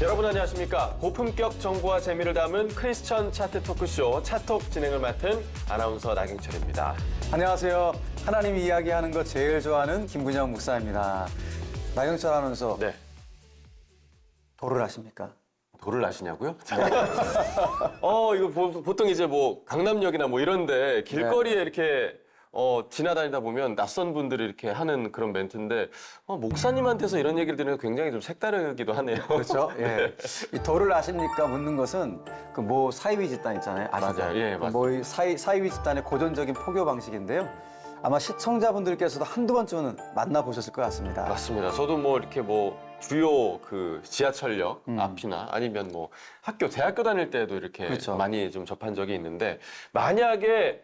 여러분 안녕하십니까? 고품격 정보와 재미를 담은 크리스천 차트 토크쇼 차톡 진행을 맡은 아나운서 나경철입니다. 안녕하세요. 하나님이 이야기하는 거 제일 좋아하는 김근영 목사입니다. 나경철 아나운서, 네. 도를 아십니까? 도를 아시냐고요? 이거 보통 이제 뭐 강남역이나 뭐 이런데 길거리에 이렇게 지나다니다 보면 낯선 분들이 이렇게 하는 그런 멘트인데 목사님한테서 이런 얘기를 들으면 굉장히 좀 색다르기도 하네요. 그렇죠. 예. 이 도를 아십니까? 묻는 것은 그 모 사이비 집단 있잖아요. 아시죠? 맞아요. 예, 맞습니다. 뭐 사이비 집단의 고전적인 포교 방식인데요. 아마 시청자분들께서도 한두 번쯤은 만나보셨을 것 같습니다. 맞습니다. 저도 뭐 이렇게 뭐 주요 그 지하철역 앞이나 아니면 뭐 학교, 대학교 다닐 때도 이렇게 그렇죠. 많이 좀 접한 적이 있는데 만약에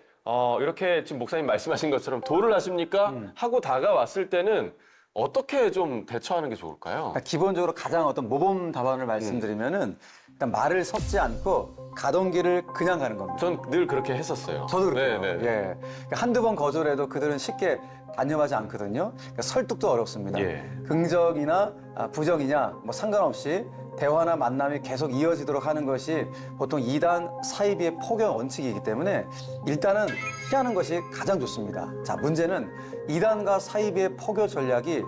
이렇게 지금 목사님 말씀하신 것처럼 도를 아십니까? 하고 다가왔을 때는 어떻게 좀 대처하는 게 좋을까요? 그러니까 기본적으로 가장 어떤 모범 답안을 말씀드리면은 일단 말을 섞지 않고 가던 길을 그냥 가는 겁니다. 전 늘 그렇게 했었어요. 저도 그래요. 네, 네. 예. 그러니까 한두 번 거절해도 그들은 쉽게 단념하지 않거든요. 그러니까 설득도 어렵습니다. 예. 긍정이나 부정이냐 뭐 상관없이 대화나 만남이 계속 이어지도록 하는 것이 보통 이단 사이비의 포교 원칙이기 때문에 일단은 피하는 것이 가장 좋습니다. 자, 문제는 이단과 사이비의 포교 전략이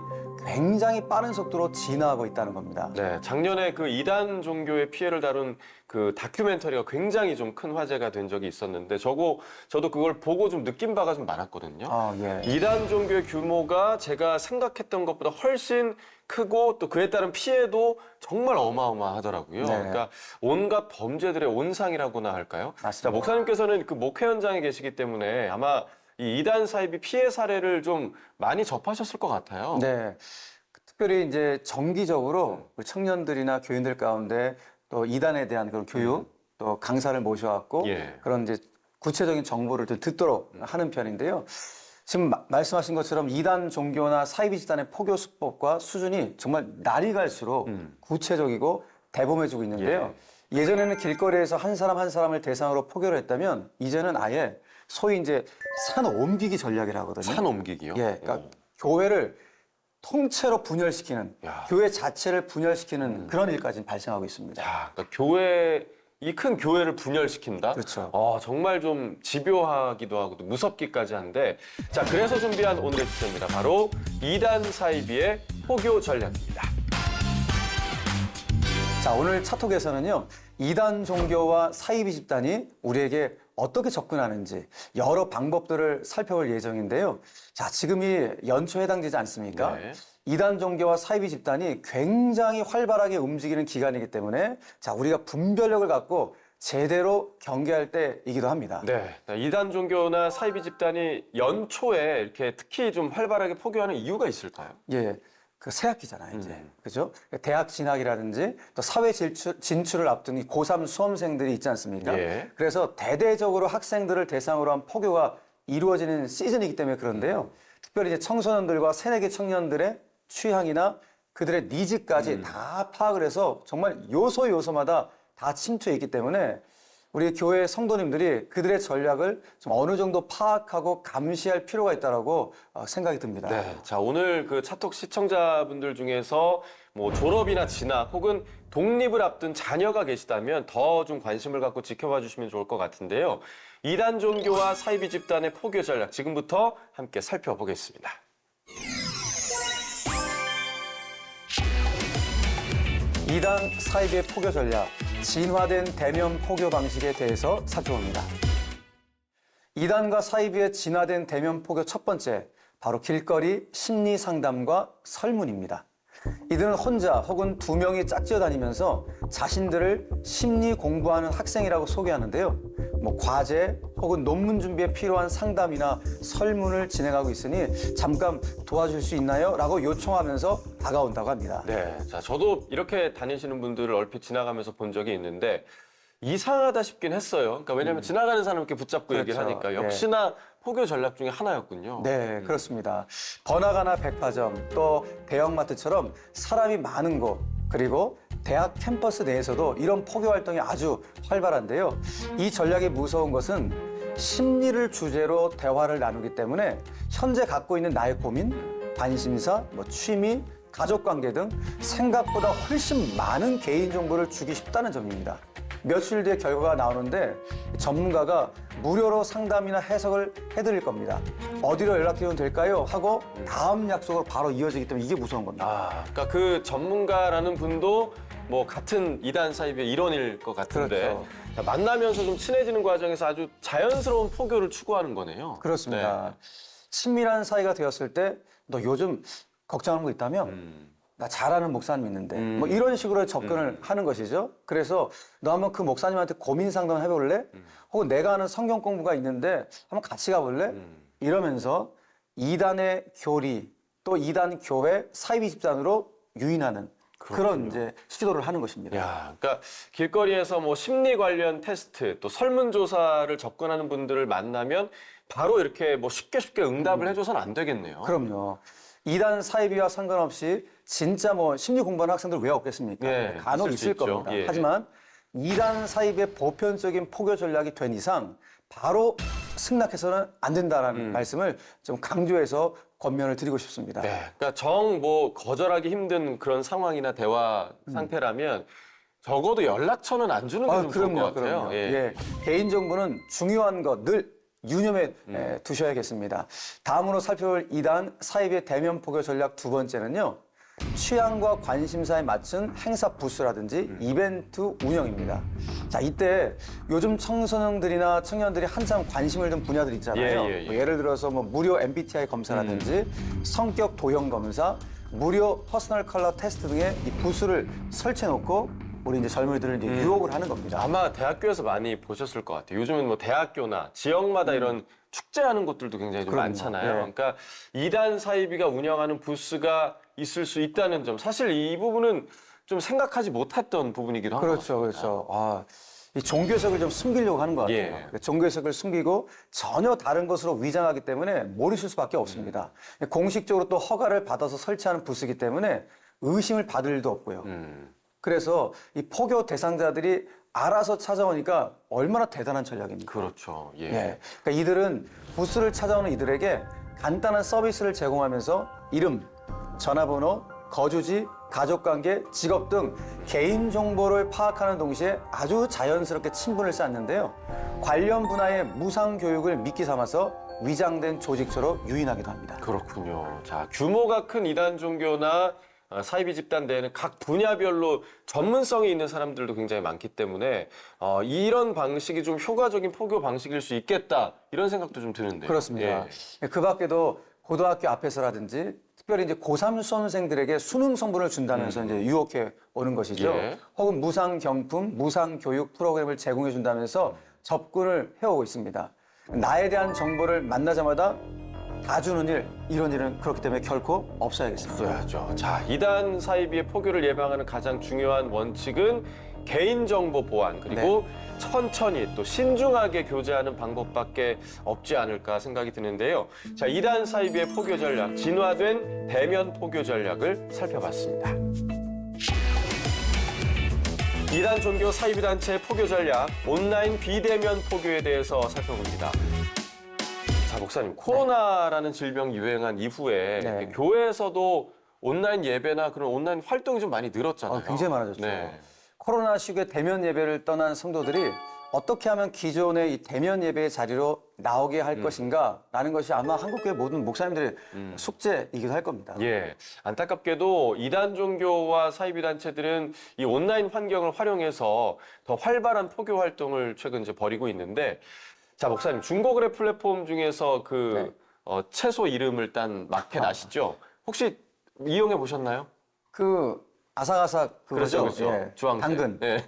굉장히 빠른 속도로 진화하고 있다는 겁니다. 네, 작년에 그 이단 종교의 피해를 다룬 그 다큐멘터리가 굉장히 좀 큰 화제가 된 적이 있었는데 저도 그걸 보고 좀 느낀 바가 좀 많았거든요. 예. 이단 종교의 규모가 제가 생각했던 것보다 훨씬 크고 또 그에 따른 피해도 정말 어마어마하더라고요. 네. 그러니까 온갖 범죄들의 온상이라고나 할까요? 맞습니다. 자, 목사님께서는 그 목회 현장에 계시기 때문에 아마 이 이단 사이비 피해 사례를 좀 많이 접하셨을 것 같아요. 네. 특별히 이제 정기적으로 우리 청년들이나 교인들 가운데 또 이단에 대한 그런 교육, 또 강사를 모셔왔고 예. 그런 이제 구체적인 정보를 좀 듣도록 하는 편인데요. 지금 말씀하신 것처럼 이단 종교나 사이비 집단의 포교 수법과 수준이 정말 날이 갈수록 구체적이고 대범해지고 있는데요. 예전에는 길거리에서 한 사람 한 사람을 대상으로 포교를 했다면 이제는 아예 소위 이제 산 옮기기 전략이라고 하거든요. 산 옮기기요? 예, 그러니까 교회를 통째로 분열시키는, 야. 교회 자체를 분열시키는 그런 일까지 발생하고 있습니다. 야, 그러니까 이 큰 교회를 분열시킨다? 그렇죠. 정말 좀 집요하기도 하고 또 무섭기까지 한데 자, 그래서 준비한 오늘의 주제입니다. 바로 이단 사이비의 포교 전략입니다. 자, 오늘 차톡에서는요, 이단 종교와 사이비 집단이 우리에게 어떻게 접근하는지 여러 방법들을 살펴볼 예정인데요. 자, 지금이 연초에 해당되지 않습니까? 네. 이단 종교와 사이비 집단이 굉장히 활발하게 움직이는 기간이기 때문에 자, 우리가 분별력을 갖고 제대로 경계할 때이기도 합니다. 네. 이단 종교나 사이비 집단이 연초에 이렇게 특히 좀 활발하게 포교하는 이유가 있을까요? 예. 그 새학기잖아요, 이제. 그죠? 대학 진학이라든지 또 사회 진출을 앞둔 이 고3 수험생들이 있지 않습니까? 예. 그래서 대대적으로 학생들을 대상으로 한 포교가 이루어지는 시즌이기 때문에 그런데요. 특별히 이제 청소년들과 새내기 청년들의 취향이나 그들의 니즈까지 다 파악을 해서 정말 요소마다 다 침투해 있기 때문에 우리 교회 성도님들이 그들의 전략을 좀 어느 정도 파악하고 감시할 필요가 있다라고 생각이 듭니다. 네. 자, 오늘 그 차톡 시청자분들 중에서 뭐 졸업이나 진학 혹은 독립을 앞둔 자녀가 계시다면 더 좀 관심을 갖고 지켜봐 주시면 좋을 것 같은데요. 이단 종교와 사이비 집단의 포교 전략 지금부터 함께 살펴보겠습니다. 이단 사이비의 포교 전략, 진화된 대면 포교 방식에 대해서 살펴봅니다. 이단과 사이비의 진화된 대면 포교 첫 번째, 바로 길거리 심리 상담과 설문입니다. 이들은 혼자 혹은 두 명이 짝지어 다니면서 자신들을 심리 공부하는 학생이라고 소개하는데요. 뭐 과제 혹은 논문 준비에 필요한 상담이나 설문을 진행하고 있으니 잠깐 도와줄 수 있나요? 라고 요청하면서 다가온다고 합니다. 네. 자, 저도 이렇게 다니시는 분들을 얼핏 지나가면서 본 적이 있는데 이상하다 싶긴 했어요. 그러니까 왜냐하면 지나가는 사람 이렇게 붙잡고 얘기를 그렇죠. 하니까 예. 역시나 포교 전략 중에 하나였군요. 네, 그렇습니다. 번화가나 백화점, 또 대형마트처럼 사람이 많은 곳, 그리고 대학 캠퍼스 내에서도 이런 포교 활동이 아주 활발한데요. 이 전략이 무서운 것은 심리를 주제로 대화를 나누기 때문에 현재 갖고 있는 나의 고민, 관심사, 취미, 가족관계 등 생각보다 훨씬 많은 개인 정보를 주기 쉽다는 점입니다. 며칠 뒤에 결과가 나오는데 전문가가 무료로 상담이나 해석을 해드릴 겁니다. 어디로 연락드리면 될까요? 하고 다음 약속으로 바로 이어지기 때문에 이게 무서운 겁니다. 그러니까 그 전문가라는 분도 뭐 같은 이단 사이비의 일원일 것 같은데 그렇죠. 자, 만나면서 좀 친해지는 과정에서 아주 자연스러운 포교를 추구하는 거네요. 그렇습니다. 네. 친밀한 사이가 되었을 때 너 요즘 걱정하는 거 있다면 나 잘 아는 목사님 있는데 뭐 이런 식으로 접근을 하는 것이죠. 그래서 너 한번 그 목사님한테 고민 상담 해볼래? 혹은 내가 아는 성경 공부가 있는데 한번 같이 가볼래? 이러면서 이단의 교리 또 이단 교회 사이비 집단으로 유인하는 그런 이제 시도를 하는 것입니다. 야, 그러니까 길거리에서 뭐 심리 관련 테스트 또 설문조사를 접근하는 분들을 만나면 바로 이렇게 뭐 쉽게 응답을 해줘서는 안 되겠네요. 그럼요. 이단 사이비와 상관없이 진짜 뭐 심리 공부하는 학생들 왜 없겠습니까? 예, 간혹 있을 수 있을 있죠. 겁니다. 예. 하지만 이단 사이비의 보편적인 포교 전략이 된 이상 바로 승낙해서는 안 된다라는 말씀을 좀 강조해서 권면을 드리고 싶습니다. 네, 그러니까 뭐 거절하기 힘든 그런 상황이나 대화 상태라면 적어도 연락처는 안 주는 게 좀 좋을 것 같아요. 그럼요. 예. 예. 개인정보는 중요한 것 늘 유념해 두셔야겠습니다. 다음으로 살펴볼 이단 사이비의 대면 포교 전략 두 번째는요. 취향과 관심사에 맞춘 행사 부스라든지 이벤트 운영입니다. 자, 이때 요즘 청소년들이나 청년들이 한참 관심을 둔 분야들 있잖아요. 예. 뭐 예를 들어서 뭐 무료 MBTI 검사라든지 성격 도형 검사, 무료 퍼스널 컬러 테스트 등의 이 부스를 설치해 놓고 우리 이제 젊은이들을 이제 유혹을 하는 겁니다. 아마 대학교에서 많이 보셨을 것 같아요. 요즘은 뭐 대학교나 지역마다 이런 축제하는 곳들도 굉장히 좀 그럼요. 많잖아요. 네. 그러니까 이단 사이비가 운영하는 부스가 있을 수 있다는 점, 사실 이 부분은 좀 생각하지 못했던 부분이기도 한것 같아요. 그렇죠. 이 종교색을 좀 숨기려고 하는 것 같아요. 예. 종교색을 숨기고 전혀 다른 것으로 위장하기 때문에 모르실 수밖에 없습니다. 공식적으로 또 허가를 받아서 설치하는 부스이기 때문에 의심을 받을 일도 없고요. 그래서 이 포교 대상자들이 알아서 찾아오니까 얼마나 대단한 전략입니까? 그렇죠. 예. 예. 그러니까 이들은 부스를 찾아오는 이들에게 간단한 서비스를 제공하면서 이름, 전화번호, 거주지, 가족관계, 직업 등 개인 정보를 파악하는 동시에 아주 자연스럽게 친분을 쌓는데요. 관련 분야의 무상 교육을 미끼 삼아서 위장된 조직처로 유인하기도 합니다. 그렇군요. 자, 규모가 큰 이단 종교나 사이비 집단 내에는 각 분야별로 전문성이 있는 사람들도 굉장히 많기 때문에 이런 방식이 좀 효과적인 포교 방식일 수 있겠다 이런 생각도 좀 드는데요. 그렇습니다. 예. 그 밖에도 고등학교 앞에서라든지 특별히 이제 고3 수험생들에게 수능 성분을 준다면서 이제 유혹해 오는 것이죠. 예. 혹은 무상 경품, 무상 교육 프로그램을 제공해 준다면서 접근을 해오고 있습니다. 나에 대한 정보를 만나자마자 다 주는 이런 일은 그렇기 때문에 결코 없어야겠습니다. 없어야죠. 자, 이단 사이비의 포교를 예방하는 가장 중요한 원칙은 개인정보 보안 그리고 천천히 또 신중하게 교제하는 방법밖에 없지 않을까 생각이 드는데요. 자, 이단 사이비의 포교 전략, 진화된 대면 포교 전략을 살펴봤습니다. 이단 종교 사이비 단체의 포교 전략, 온라인 비대면 포교에 대해서 살펴봅니다. 자, 목사님, 코로나라는 질병이 유행한 이후에 네. 교회에서도 온라인 예배나 그런 온라인 활동이 좀 많이 늘었잖아요. 굉장히 많아졌죠. 네. 코로나 시국에 대면 예배를 떠난 성도들이 어떻게 하면 기존의 이 대면 예배의 자리로 나오게 할 것인가라는 것이 아마 한국교회 모든 목사님들의 숙제이기도 할 겁니다. 예, 안타깝게도 이단 종교와 사이비 단체들은 이 온라인 환경을 활용해서 더 활발한 포교 활동을 최근 이제 벌이고 있는데, 자, 목사님, 중고거래 플랫폼 중에서 채소 이름을 딴 마켓 아시죠? 혹시 이용해 보셨나요? 아삭아삭 그거죠? 그렇죠. 예. 주황색. 당근. 네.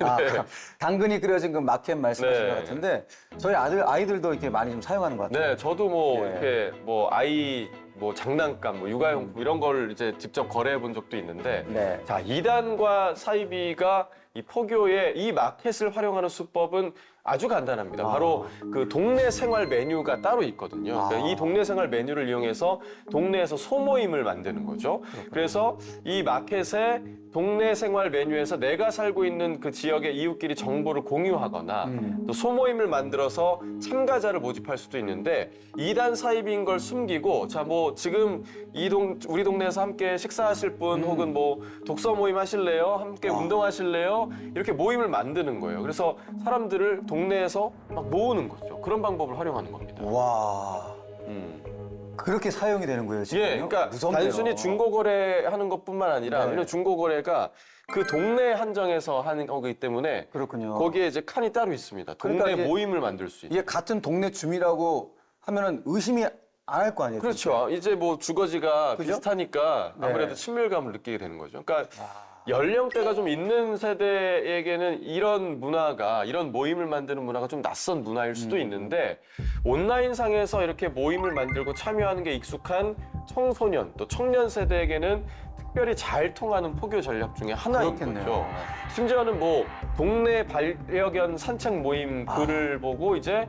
당근이 그려진 그 마켓 말씀하신 네. 것 같은데 저희 아이들도 이렇게 많이 좀 사용하는 것 같아요. 네, 저도 뭐 예. 이렇게 뭐 아이 뭐 장난감, 뭐 육아용품 이런 걸 이제 직접 거래해 본 적도 있는데, 네. 자, 이단과 사이비가 이 포교의 이 마켓을 활용하는 수법은 아주 간단합니다. 바로 그 동네 생활 메뉴가 따로 있거든요. 그러니까 이 동네 생활 메뉴를 이용해서 동네에서 소모임을 만드는 거죠. 그래서 이 마켓에 동네 생활 메뉴에서 내가 살고 있는 그 지역의 이웃끼리 정보를 공유하거나 또 소모임을 만들어서 참가자를 모집할 수도 있는데 2단 사입인 걸 숨기고 자 뭐 지금 우리 동네에서 함께 식사하실 분 혹은 뭐 독서 모임 하실래요? 함께 운동하실래요? 이렇게 모임을 만드는 거예요. 그래서 사람들을 동네에서 막 모으는 거죠. 그런 방법을 활용하는 겁니다. 와. 그렇게 사용이 되는 거예요, 지금? 예, 그러니까 무섭네요. 단순히 중고거래하는 것뿐만 아니라 네. 왜냐면 중고거래가 그 동네 한정에서 하는 거기 때문에 그렇군요. 거기에 이제 칸이 따로 있습니다. 동네 그러니까 이게- 모임을 만들 수 있는. 이게 같은 동네 주민이라고 하면은 의심이 안 할 거 아니에요? 그렇죠. 이제 뭐 주거지가 그죠? 비슷하니까 네. 아무래도 친밀감을 느끼게 되는 거죠. 그러니까 연령대가 좀 있는 세대에게는 이런 문화가, 이런 모임을 만드는 문화가 좀 낯선 문화일 수도 있는데 온라인상에서 이렇게 모임을 만들고 참여하는 게 익숙한 청소년, 또 청년 세대에게는 특별히 잘 통하는 포교 전략 중에 하나인 그렇겠네요. 거죠. 심지어는 뭐 동네 반려견 산책 모임 글을 보고 이제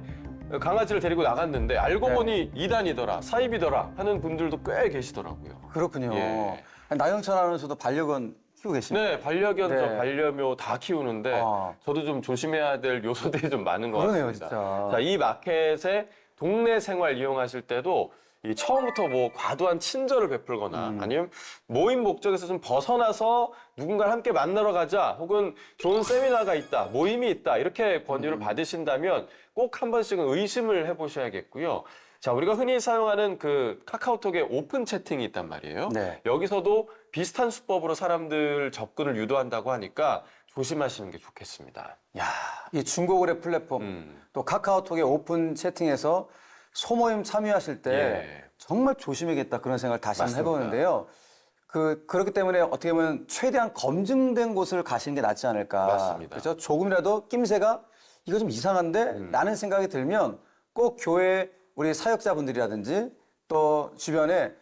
강아지를 데리고 나갔는데 알고 네. 보니 2단이더라, 사입이더라 하는 분들도 꽤 계시더라고요. 그렇군요. 예. 나영철 아나운서도 반려견 키우고 계십니까? 네, 반려견, 네. 저 반려묘 다 키우는데 아. 저도 좀 조심해야 될 요소들이 좀 많은 것 그러네요, 같습니다. 진짜. 자, 이 마켓에 동네 생활 이용하실 때도 이 처음부터 뭐 과도한 친절을 베풀거나 아니면 모임 목적에서 좀 벗어나서 누군가를 함께 만나러 가자 혹은 좋은 세미나가 있다, 모임이 있다 이렇게 권유를 받으신다면 꼭 한 번씩은 의심을 해보셔야겠고요. 자, 우리가 흔히 사용하는 그 카카오톡의 오픈 채팅이 있단 말이에요. 네. 여기서도 비슷한 수법으로 사람들 접근을 유도한다고 하니까 조심하시는 게 좋겠습니다. 야, 이 중고거래 플랫폼 또 카카오톡의 오픈 채팅에서 소모임 참여하실 때 예. 정말 조심해야겠다 그런 생각을 다시 한번 맞습니다. 해보는데요. 그렇기 때문에 어떻게 보면 최대한 검증된 곳을 가시는 게 낫지 않을까. 맞습니다. 그렇죠? 조금이라도 낌새가 이거 좀 이상한데? 라는 생각이 들면 꼭 교회 우리 사역자분들이라든지 또 주변에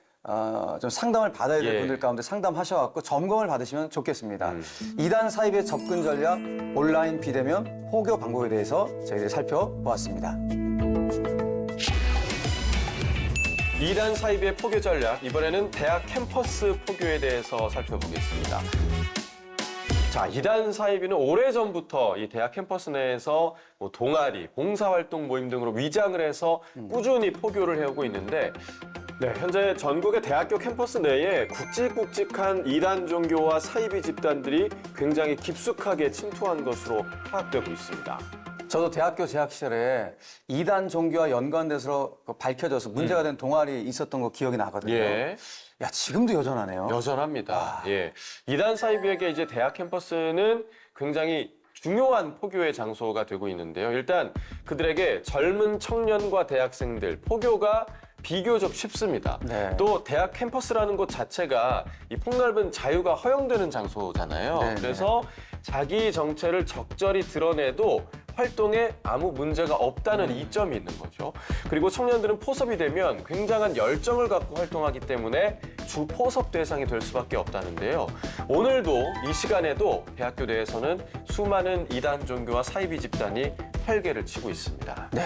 좀 상담을 받아야 될 예. 분들 가운데 상담하셔갖고 점검을 받으시면 좋겠습니다. 2단 사입의 접근 전략, 온라인 비대면, 포교 방법에 대해서 저희들이 살펴보았습니다. 2단 사입의 포교 전략, 이번에는 대학 캠퍼스 포교에 대해서 살펴보겠습니다. 자, 2단 사이비는 오래전부터 이 대학 캠퍼스 내에서 뭐 동아리, 봉사활동 모임 등으로 위장을 해서 꾸준히 포교를 해오고 있는데 네, 현재 전국의 대학교 캠퍼스 내에 굵직굵직한 2단 종교와 사이비 집단들이 굉장히 깊숙하게 침투한 것으로 파악되고 있습니다. 저도 대학교 재학 시절에 2단 종교와 연관돼서 밝혀져서 문제가 된 동아리 있었던 거 기억이 나거든요. 예. 야, 지금도 여전하네요. 여전합니다. 예. 2단 사이비에게 이제 대학 캠퍼스는 굉장히 중요한 포교의 장소가 되고 있는데요. 일단 그들에게 젊은 청년과 대학생들, 포교가 비교적 쉽습니다. 네. 또 대학 캠퍼스라는 곳 자체가 이 폭넓은 자유가 허용되는 장소잖아요. 네, 그래서 자기 정체를 적절히 드러내도 활동에 아무 문제가 없다는 이점이 있는 거죠. 그리고 청년들은 포섭이 되면 굉장한 열정을 갖고 활동하기 때문에 주 포섭 대상이 될 수밖에 없다는데요. 오늘도 이 시간에도 대학교 내에서는 수많은 이단 종교와 사이비 집단이 활개를 치고 있습니다. 네.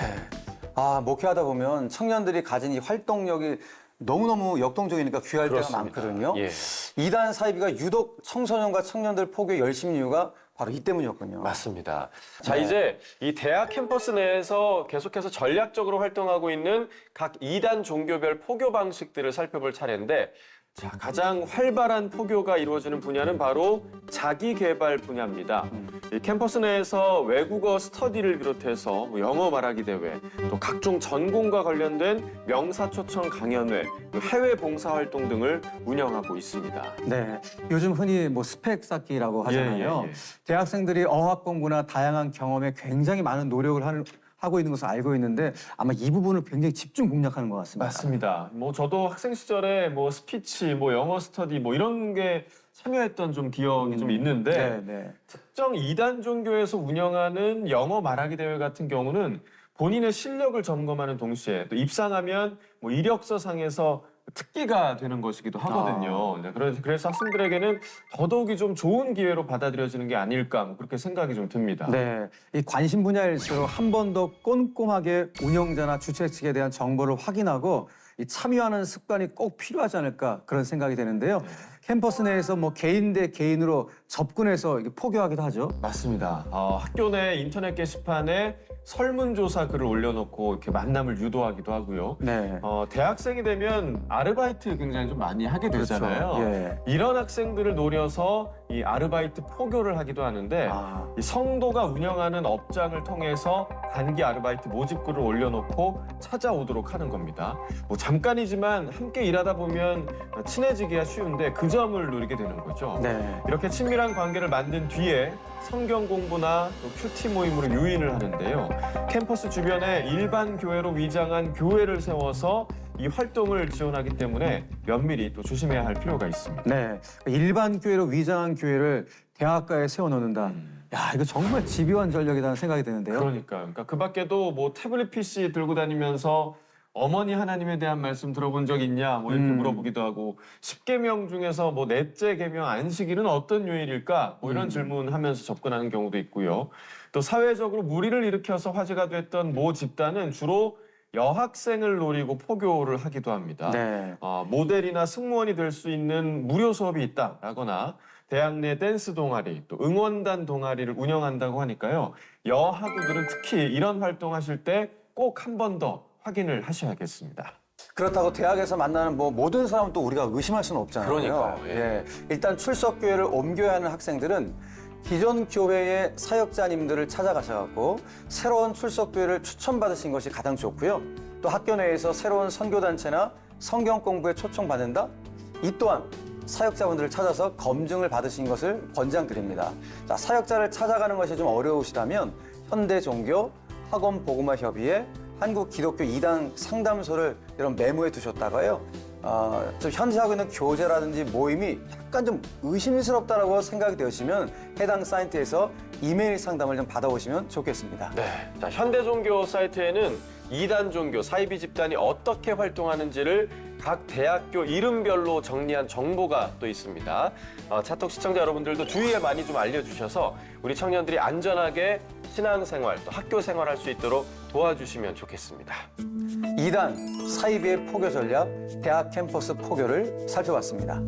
목회하다 보면 청년들이 가진 이 활동력이 너무너무 역동적이니까 귀할 그렇습니다. 때가 많거든요. 예. 2단 사이비가 유독 청소년과 청년들 포교에 열심인 이유가 바로 이 때문이었군요. 맞습니다. 자, 네. 이제 이 대학 캠퍼스 내에서 계속해서 전략적으로 활동하고 있는 각 2단 종교별 포교 방식들을 살펴볼 차례인데 자, 가장 활발한 포교가 이루어지는 분야는 바로 자기개발 분야입니다. 이 캠퍼스 내에서 외국어 스터디를 비롯해서 뭐 영어 말하기 대회, 또 각종 전공과 관련된 명사초청 강연회, 해외 봉사활동 등을 운영하고 있습니다. 네. 요즘 흔히 뭐 스펙 쌓기라고 하잖아요. 예. 대학생들이 어학 공부나 다양한 경험에 굉장히 많은 노력을 하고 있는 것을 알고 있는데 아마 이 부분을 굉장히 집중 공략하는 것 같습니다. 맞습니다. 뭐 저도 학생 시절에 뭐 스피치, 뭐 영어 스터디 뭐 이런 게 참여했던 좀 기억이 좀 있는데 네, 네. 특정 2단 종교에서 운영하는 영어 말하기 대회 같은 경우는 본인의 실력을 점검하는 동시에 또 입상하면 뭐 이력서상에서 특기가 되는 것이기도 하거든요. 네, 그래서 학생들에게는 더더욱이 좀 좋은 기회로 받아들여지는 게 아닐까 뭐 그렇게 생각이 좀 듭니다. 네, 이 관심 분야일수록 한 번 더 꼼꼼하게 운영자나 주최 측에 대한 정보를 확인하고 이 참여하는 습관이 꼭 필요하지 않을까 그런 생각이 되는데요. 캠퍼스 내에서 뭐 개인 대 개인으로 접근해서 이렇게 포교하기도 하죠. 맞습니다. 학교 내 인터넷 게시판에 설문조사 글을 올려놓고 이렇게 만남을 유도하기도 하고요. 네. 대학생이 되면 아르바이트 굉장히 좀 많이 하게 되잖아요. 그렇죠. 예. 이런 학생들을 노려서 이 아르바이트 포교를 하기도 하는데 이 성도가 운영하는 업장을 통해서 단기 아르바이트 모집글을 올려놓고 찾아오도록 하는 겁니다. 뭐 잠깐이지만 함께 일하다 보면 친해지기가 쉬운데 그 점을 누리게 되는 거죠. 네. 이렇게 친밀한 관계를 만든 뒤에 성경 공부나 또 큐티 모임으로 유인을 하는데요. 캠퍼스 주변에 일반 교회로 위장한 교회를 세워서 이 활동을 지원하기 때문에 면밀히 또 조심해야 할 필요가 있습니다. 네. 일반 교회로 위장한 교회를 대학가에 세워놓는다. 야, 이거 정말 집요한 전략이라는 생각이 드는데요. 그러니까 그 밖에도 뭐 태블릿 PC 들고 다니면서 어머니 하나님에 대한 말씀 들어본 적 있냐 뭐 이렇게 물어보기도 하고 10계명 중에서 뭐 넷째 계명 안식일은 어떤 요일일까 뭐 이런 질문하면서 접근하는 경우도 있고요. 또 사회적으로 무리를 일으켜서 화제가 됐던 모 집단은 주로 여학생을 노리고 포교를 하기도 합니다. 네. 모델이나 승무원이 될 수 있는 무료 수업이 있다라거나 대학 내 댄스 동아리, 또 응원단 동아리를 운영한다고 하니까요. 여학우들은 특히 이런 활동하실 때 꼭 한 번 더 확인을 하셔야겠습니다. 그렇다고 대학에서 만나는 뭐 모든 사람은 또 우리가 의심할 수는 없잖아요. 그러니까요. 예. 일단 출석 교회를 옮겨야 하는 학생들은 기존 교회의 사역자님들을 찾아가셔갖고 새로운 출석 교회를 추천받으신 것이 가장 좋고요. 또 학교 내에서 새로운 선교단체나 성경 공부에 초청받는다? 이 또한 사역자분들을 찾아서 검증을 받으신 것을 권장드립니다. 자, 사역자를 찾아가는 것이 좀 어려우시다면 현대종교, 학원복음화협의회, 한국기독교 이단 상담소를 이런 메모해 두셨다가요. 좀 현재 하고 있는 교제라든지 모임이 약간 좀 의심스럽다라고 생각이 되시면 해당 사이트에서 이메일 상담을 좀 받아보시면 좋겠습니다. 네. 자, 현대종교 사이트에는 이단 종교, 사이비 집단이 어떻게 활동하는지를 각 대학교 이름별로 정리한 정보가 또 있습니다. 차톡 시청자 여러분들도 주위에 많이 좀 알려주셔서 우리 청년들이 안전하게 신앙생활, 또 학교 생활할 수 있도록 도와주시면 좋겠습니다. 2단 사이비의 포교 전략, 대학 캠퍼스 포교를 살펴봤습니다.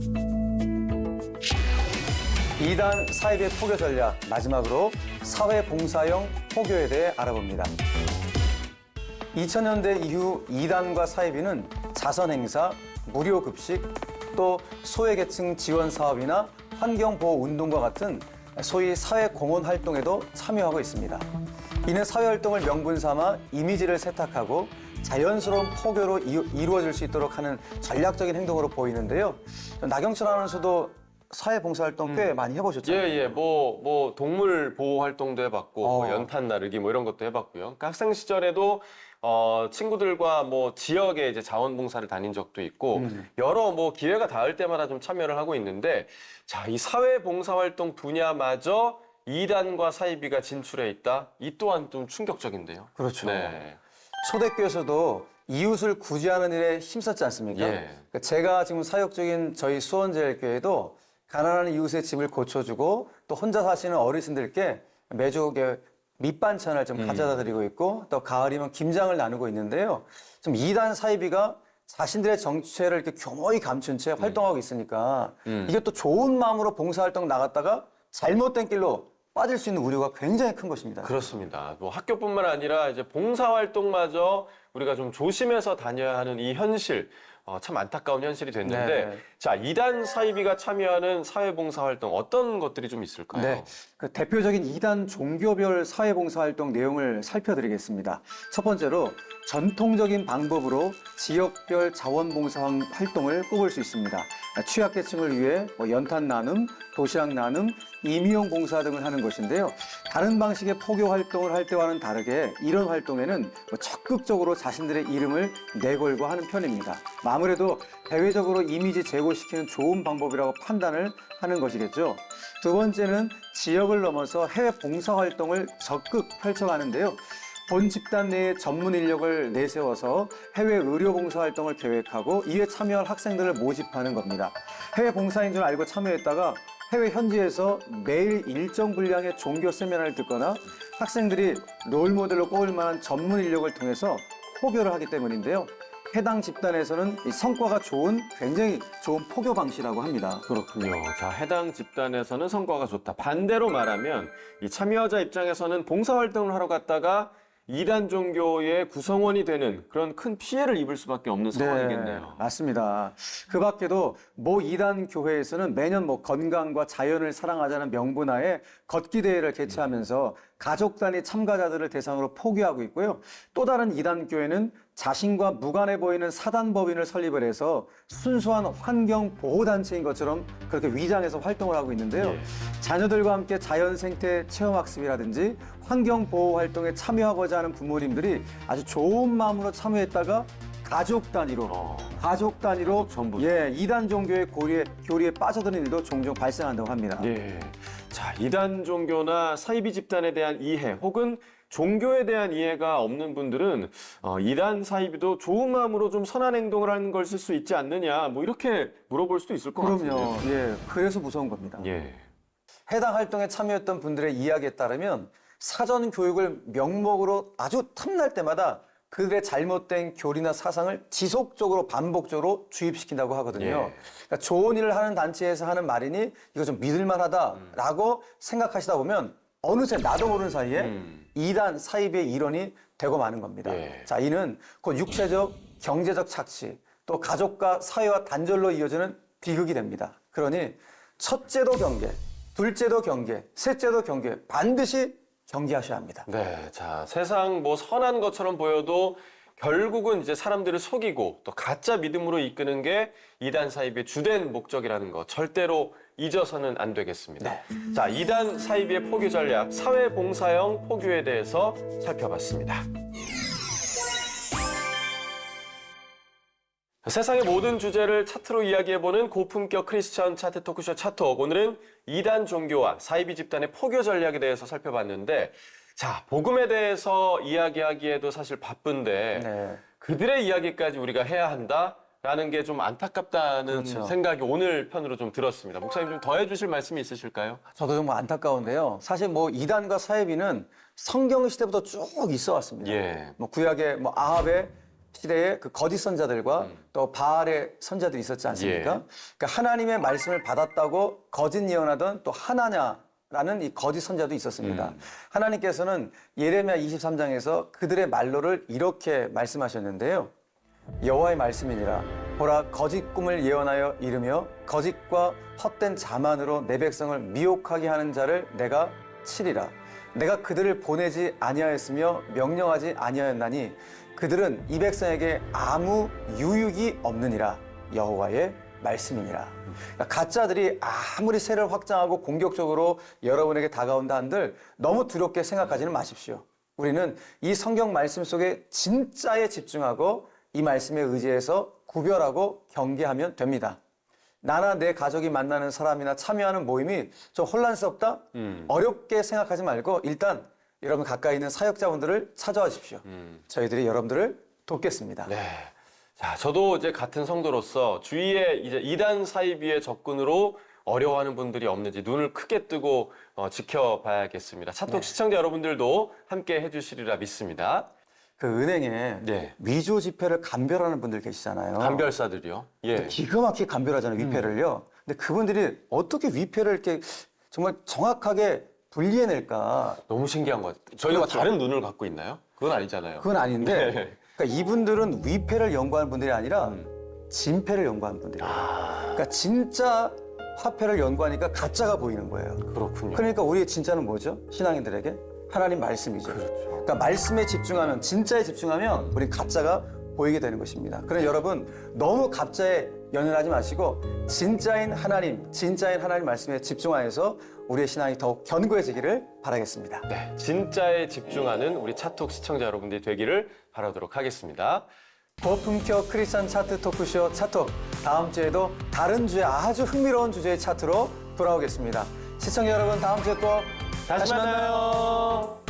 2단 사이비의 포교 전략, 마지막으로 사회봉사형 포교에 대해 알아봅니다. 2000년대 이후 2단과 사이비는 자선행사, 무료급식, 또 소외계층 지원 사업이나 환경보호운동과 같은 소위 사회공헌 활동에도 참여하고 있습니다. 이는 사회활동을 명분 삼아 이미지를 세탁하고 자연스러운 포교로 이루어질 수 있도록 하는 전략적인 행동으로 보이는데요. 나경철 아나운서도 사회봉사활동 꽤 많이 해보셨잖아요. 예. 뭐 동물 보호 활동도 해봤고, 뭐 연탄 나르기 뭐 이런 것도 해봤고요. 그러니까 학생 시절에도 친구들과 뭐 지역에 이제 자원봉사를 다닌 적도 있고, 여러 뭐 기회가 닿을 때마다 좀 참여를 하고 있는데, 자, 이 사회봉사활동 분야마저 2단과 사이비가 진출해 있다? 이 또한 좀 충격적인데요. 그렇죠. 네. 초대교에서도 이웃을 구제하는 일에 힘썼지 않습니까? 예. 그러니까 제가 지금 사역 중인 저희 수원제일교회도 가난한 이웃의 집을 고쳐주고 또 혼자 사시는 어르신들께 매주 밑반찬을 좀 가져다 드리고 있고 또 가을이면 김장을 나누고 있는데요. 좀 2단 사이비가 자신들의 정체를 이렇게 교모히 감춘 채 활동하고 있으니까 이게 또 좋은 마음으로 봉사활동 나갔다가 잘못된 길로 빠질 수 있는 우려가 굉장히 큰 것입니다. 그렇습니다. 뭐 학교뿐만 아니라 이제 봉사활동마저 우리가 좀 조심해서 다녀야 하는 이 현실, 참 안타까운 현실이 됐는데, 네. 자, 2단 사이비가 참여하는 사회봉사활동 어떤 것들이 좀 있을까요? 네, 그 대표적인 2단 종교별 사회봉사활동 내용을 살펴드리겠습니다. 첫 번째로 전통적인 방법으로 지역별 자원봉사 활동을 꼽을 수 있습니다. 취약계층을 위해 연탄 나눔, 도시락 나눔, 임의용 봉사 등을 하는 것인데요. 다른 방식의 포교 활동을 할 때와는 다르게 이런 활동에는 적극적으로 자신들의 이름을 내걸고 하는 편입니다. 아무래도 대외적으로 이미지 제고시키는 좋은 방법이라고 판단을 하는 것이겠죠. 두 번째는 지역을 넘어서 해외 봉사활동을 적극 펼쳐가는데요. 본 집단 내에 전문 인력을 내세워서 해외 의료 봉사 활동을 계획하고 이에 참여할 학생들을 모집하는 겁니다. 해외 봉사인 줄 알고 참여했다가 해외 현지에서 매일 일정 분량의 종교 세미나를 듣거나 학생들이 롤모델로 꼽을 만한 전문 인력을 통해서 포교를 하기 때문인데요. 해당 집단에서는 이 성과가 좋은 굉장히 좋은 포교 방식이라고 합니다. 그렇군요. 자, 해당 집단에서는 성과가 좋다. 반대로 말하면 이 참여자 입장에서는 봉사활동을 하러 갔다가 이단 종교의 구성원이 되는 그런 큰 피해를 입을 수밖에 없는 상황이겠네요. 맞습니다. 그 밖에도 모 이단 교회에서는 매년 건강과 자연을 사랑하자는 명분하에 걷기 대회를 개최하면서 가족 단위 참가자들을 대상으로 포교하고 있고요. 또 다른 이단 교회는 자신과 무관해 보이는 사단법인을 설립을 해서 순수한 환경 보호 단체인 것처럼 그렇게 위장해서 활동을 하고 있는데요. 예. 자녀들과 함께 자연 생태 체험 학습이라든지 환경 보호 활동에 참여하고자 하는 부모님들이 아주 좋은 마음으로 참여했다가 가족 단위로 전부. 이단 종교의 교리에 빠져드는 일도 종종 발생한다고 합니다. 예. 자, 이단 종교나 사이비 집단에 대한 이해 혹은 종교에 대한 이해가 없는 분들은 이단 사이비도 좋은 마음으로 좀 선한 행동을 하는 걸 쓸 수 있지 않느냐 뭐 이렇게 물어볼 수도 있을 것 같은데요. 그럼요. 예, 그래서 무서운 겁니다. 예. 해당 활동에 참여했던 분들의 이야기에 따르면 사전 교육을 명목으로 아주 틈날 때마다 그들의 잘못된 교리나 사상을 지속적으로 반복적으로 주입시킨다고 하거든요. 예. 그러니까 좋은 일을 하는 단체에서 하는 말이니 이거 좀 믿을만하다라고 생각하시다 보면 어느새 나도 모르는 사이에 이단 사이비의 일원이 되고 마는 겁니다. 예. 자, 이는 곧 육체적, 경제적 착취, 또 가족과 사회와 단절로 이어지는 비극이 됩니다. 그러니 첫째도 경계, 둘째도 경계, 셋째도 경계, 반드시 경계하셔야 합니다. 네, 자, 세상 뭐 선한 것처럼 보여도 결국은 이제 사람들을 속이고 또 가짜 믿음으로 이끄는 게 이단 사이비의 주된 목적이라는 거 절대로 잊어서는 안 되겠습니다. 자, 이단 사이비의 포교 전략, 사회봉사형 포교에 대해서 살펴봤습니다. 세상의 모든 주제를 차트로 이야기해보는 고품격 크리스천 차트 토크쇼 차톡. 오늘은 이단 종교와 사이비 집단의 포교 전략에 대해서 살펴봤는데, 자, 복음에 대해서 이야기하기에도 사실 바쁜데 네. 그들의 이야기까지 우리가 해야 한다라는 게 좀 안타깝다는 그렇죠. 생각이 오늘 편으로 좀 들었습니다. 목사님 좀 더해주실 말씀이 있으실까요? 저도 정말 안타까운데요. 사실 이단과 사이비는 성경 시대부터 쭉 있어 왔습니다. 예. 구약의 아합의 시대에 그 거짓 선자들과 또 바알의 선자들이 있었지 않습니까? 예. 그러니까 하나님의 말씀을 받았다고 거짓 예언하던 또 하나냐라는 이 거짓 선자도 있었습니다. 하나님께서는 예레미야 23장에서 그들의 말로를 이렇게 말씀하셨는데요. 여호와의 말씀이니라. 보라, 거짓 꿈을 예언하여 이르며 거짓과 헛된 자만으로 내 백성을 미혹하게 하는 자를 내가 치리라. 내가 그들을 보내지 아니하였으며 명령하지 아니하였나니 그들은 이 백성에게 아무 유익이 없느니라. 여호와의 말씀이니라. 그러니까 가짜들이 아무리 세를 확장하고 공격적으로 여러분에게 다가온다 한들 너무 두렵게 생각하지는 마십시오. 우리는 이 성경 말씀 속에 진짜에 집중하고 이 말씀에 의지해서 구별하고 경계하면 됩니다. 나나 내 가족이 만나는 사람이나 참여하는 모임이 좀 혼란스럽다? 어렵게 생각하지 말고 일단 여러분 가까이 있는 사역자분들을 찾아와 주십시오. 저희들이 여러분들을 돕겠습니다. 네. 자, 저도 이제 같은 성도로서 주위에 이제 이단 사이비의 접근으로 어려워하는 분들이 없는지 눈을 크게 뜨고 지켜봐야겠습니다. 차톡 시청자 여러분들도 함께 해주시리라 믿습니다. 그 은행에 네. 위조 지폐를 감별하는 분들 계시잖아요. 감별사들이요. 예. 기가 막히게 감별하잖아요, 위패를요. 근데 그분들이 어떻게 위패를 이렇게 정말 정확하게 분리해낼까? 너무 신기한 것 같아요. 저희가 그렇죠. 다른 눈을 갖고 있나요? 그건 아니잖아요. 그건 아닌데, 네. 그러니까 이분들은 위패를 연구하는 분들이 아니라 진패를 연구하는 분들이에요. 그러니까 진짜 화폐를 연구하니까 가짜가 보이는 거예요. 그렇군요. 그러니까 우리의 진짜는 뭐죠? 신앙인들에게 하나님 말씀이죠. 그렇죠. 그러니까 말씀에 집중하면, 진짜에 집중하면 우리 가짜가 보이게 되는 것입니다. 그래서 여러분 너무 가짜에 연연하지 마시고 진짜인 하나님 말씀에 집중하여서 우리의 신앙이 더욱 견고해지기를 바라겠습니다. 네, 진짜에 집중하는 우리 차톡 시청자 여러분들이 되기를 바라도록 하겠습니다. 고품격 크리스천 차트 토크쇼 차톡. 다음 주에도 다른 주제 아주 흥미로운 주제의 차트로 돌아오겠습니다. 시청자 여러분 다음 주에 또 다시 만나요.